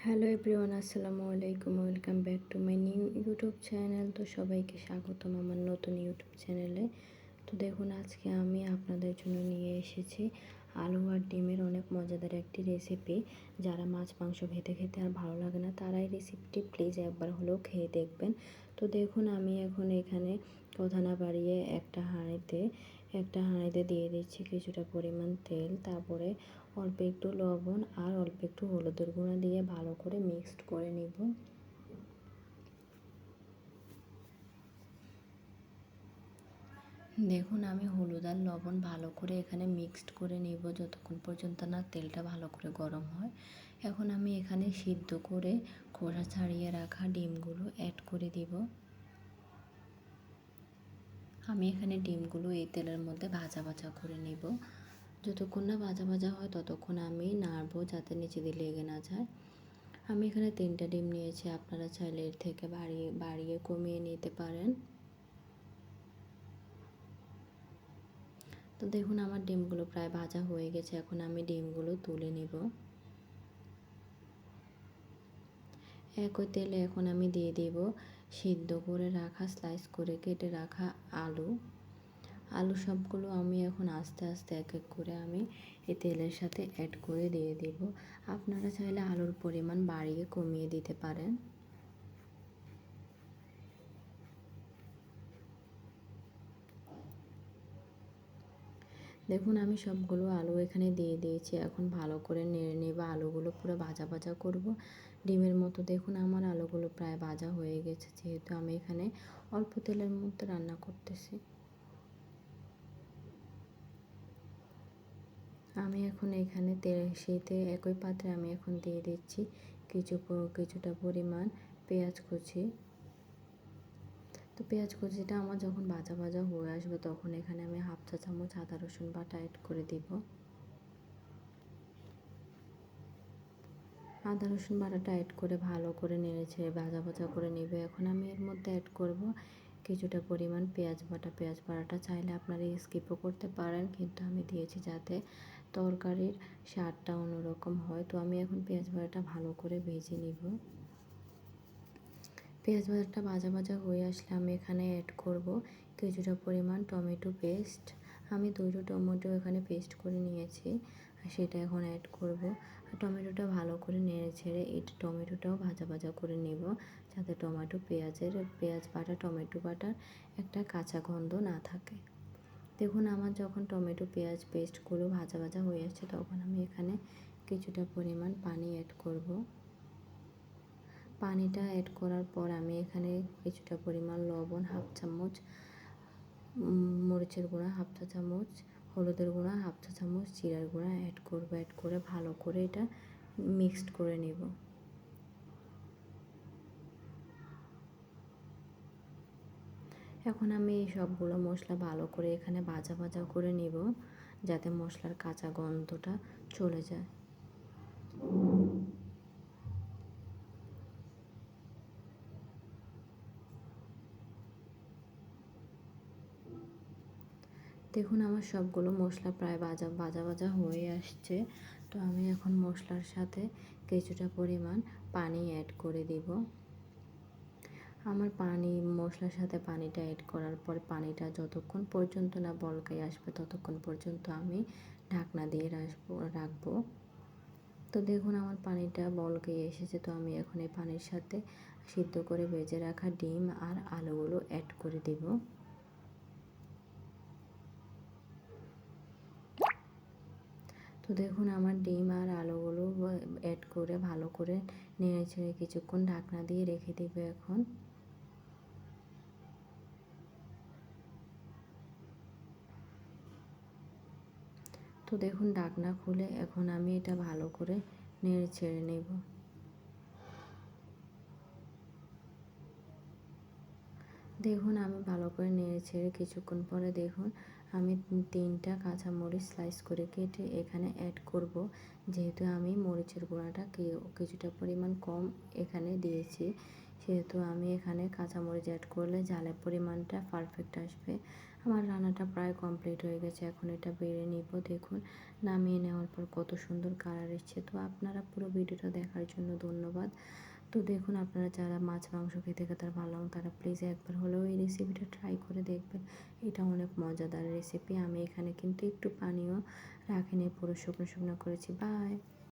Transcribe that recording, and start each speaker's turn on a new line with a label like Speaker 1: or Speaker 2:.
Speaker 1: Hello everyone, আসসালামু আলাইকুম। Welcome back to my new YouTube channel. তো সবাইকে স্বাগতম আমার নতুন ইউটিউব চ্যানেলে। তো দেখুন, আজকে আমি আপনাদের জন্য নিয়ে এসেছি আলু আর ডিমের অনেক মজাদার একটি রেসিপি। যারা মাছ মাংস খেতে খেতে আর ভালো লাগে না, তারা এই রেসিপিটি প্লিজ একবার হলেও খেয়ে দেখবেন। তো দেখুন, আমি এখন এখানে কথা না বাড়িয়ে একটা হাঁড়িতে দিয়ে দিচ্ছি কিছুটা পরিমাণ তেল। তারপরে অল্প একটু লবণ আর অল্প একটু হলুদের গুঁড়া দিয়ে ভালো করে মিক্সড করে নিব। দেখুন, আমি হলুদ আর লবণ ভালো করে এখানে মিক্সড করে নিব যতক্ষণ পর্যন্ত না তেলটা ভালো করে গরম হয়। এখন আমি এখানে সিদ্ধ করে খোসা ছাড়িয়ে রাখা ডিমগুলো অ্যাড করে দিব। আমি এখানে ডিমগুলো এই তেলের মধ্যে ভাজা ভাজা করে নিব। যতক্ষণ না ভাজা ভাজা হয় ততক্ষণ আমি নাড়বো, যাতে নিচে দিয়ে লেগে না যায়। আমি এখানে 3টা ডিম নিয়েছি, আপনারা চাইলে এর থেকে বাড়িয়ে কমিয়ে নিতে পারেন। তো দেখুন, আমার ডিমগুলো প্রায় ভাজা হয়ে গেছে। এখন আমি ডিমগুলো তুলে নিব। একই তেলে এখন আমি দিয়ে দিব সিদ্ধ করে রাখা, স্লাইস করে কেটে রাখা আলু সবগুলো আমি এখন আস্তে আস্তে এক এক করে আমি এই তেলের সাথে অ্যাড করে দিয়ে দিব। আপনারা চাইলে আলুর পরিমাণ বাড়িয়ে কমিয়ে দিতে পারেন। দেখুন, আমি সবগুলো আলু এখানে দিয়ে দিয়েছি। এখন ভালো করে নেড়ে নেব। আলুগুলো পুরো ভাজা ভাজা করব ডিমের মতো। দেখুন, আমার আলুগুলো প্রায় ভাজা হয়ে গেছে, যেহেতু আমি এখানে অল্প তেলের মধ্যে রান্না করতেছি। আমি এখন এখানে শীতে একই পাত্রে আমি এখন দিয়ে দিচ্ছি কিছুটা পরিমাণ পেঁয়াজ কুচি। তো পেঁয়াজ কুচিটা আমার যখন ভাজা ভাজা হয়ে আসবে, তখন এখানে আমি 1/2 চা চামচ আদা রসুন বাটা অ্যাড করে দিব। আদা রসুন বাটাটা অ্যাড করে ভালো করে নেড়েচেড়ে ভাজা ভাজা করে নেবে। এখন আমি এর মধ্যে অ্যাড করব কিছুটা পরিমাণ পেঁয়াজ বাটাটা চাইলে আপনারা স্কিপও করতে পারেন, কিন্তু আমি দিয়েছি যাতে তরকারির স্বাদটা অন্যরকম হয়। তো আমি এখন পেঁয়াজ বাটাটা ভালো করে ভেজে নিব। পেঁয়াজ বাটাটা ভাজা ভাজা হয়ে আসলে আমি এখানে অ্যাড করব কিছুটা পরিমাণ টমেটো পেস্ট। আমি 2টো টমেটো এখানে পেস্ট করে নিয়েছি, আর সেটা এখন অ্যাড করব। আর টমেটোটা ভালো করে নেড়ে ছেড়ে এই টমেটোটাও ভাজা ভাজা করে নেব, যাতে পেঁয়াজ বাটা টমেটো বাটার একটা কাঁচা গন্ধ না থাকে। দেখুন, আমার যখন টমেটো পেঁয়াজ পেস্টগুলো ভাজা ভাজা হয়ে আসছে, তখন আমি এখানে কিছুটা পরিমাণ পানি অ্যাড করব। পানিটা অ্যাড করার পর আমি এখানে কিছুটা পরিমাণ লবণ, 1/2 চামচ মরিচের গুঁড়া, 1/2 চা চামচ হলুদের গুঁড়া, 1/2 চা চামচ জিরার গুঁড়া অ্যাড করব। অ্যাড করে ভালো করে এটা মিক্সড করে নেব। এখন আমি এই সবগুলো মশলা ভালো করে এখানে ভাজা ভাজা করে নেব, যাতে মশলার কাঁচা গন্ধটা চলে যায়। দেখুন, আমার সবগুলো মশলা প্রায় ভাজা হয়ে আসছে। তো আমি এখন মশলার সাথে কিছুটা পরিমাণ পানি অ্যাড করে দিব। আমার মশলার সাথে পানিটা অ্যাড করার পর পানিটা যতক্ষণ পর্যন্ত না বলকায় আসবে, ততক্ষণ পর্যন্ত আমি ঢাকনা দিয়ে রাখবো। তো দেখুন, আমার পানিটা বলকায় এসেছে। তো আমি এখন এই পানির সাথে সিদ্ধ করে ভেজে রাখা ডিম আর আলুগুলো অ্যাড করে দিব। তো দেখুন, আমার ডিম আর আলুগুলো অ্যাড করে ভালো করে নেড়ে ছেড়ে কিছুক্ষণ ঢাকনা দিয়ে রেখে দিব। এখন তো দেখুন, ঢাকনা খুলে এখন আমি এটা ভালো করে নেড়ে ছেড়ে নেব। দেখুন, আমি ভালো করে নেড়ে ছেড়ে কিছুক্ষণ পরে দেখুন, আমি 3টা কাঁচামরিচ স্লাইস করে কেটে এখানে অ্যাড করব। যেহেতু আমি মরিচের গুঁড়াটা কিছুটা পরিমাণ কম এখানে দিয়েছি, সেহেতু আমি এখানে কাঁচামরিচ অ্যাড করলে ঝালের পরিমাণটা পারফেক্ট আসবে। আমার রান্নাটা প্রায় কমপ্লিট হয়ে গেছে। এখন এটা বেড়ে নিব। দেখুন নামিয়ে নেওয়ার পর কত সুন্দর কালার এসছে। তো আপনারা পুরো ভিডিওটা দেখার জন্য ধন্যবাদ। তো দেখুন আপনারা যারা মাছ মাংস খেতে খেতে ভালো লাগে তারা প্লিজ একবার হলেও এই রেসিপিটা ট্রাই করে দেখবেন। এটা অনেক মজাদার রেসিপি। আমি এখানে কিন্তু একটু পানিও রাখিনি, পুরো শুকনো শুকনো করেছি। বাই।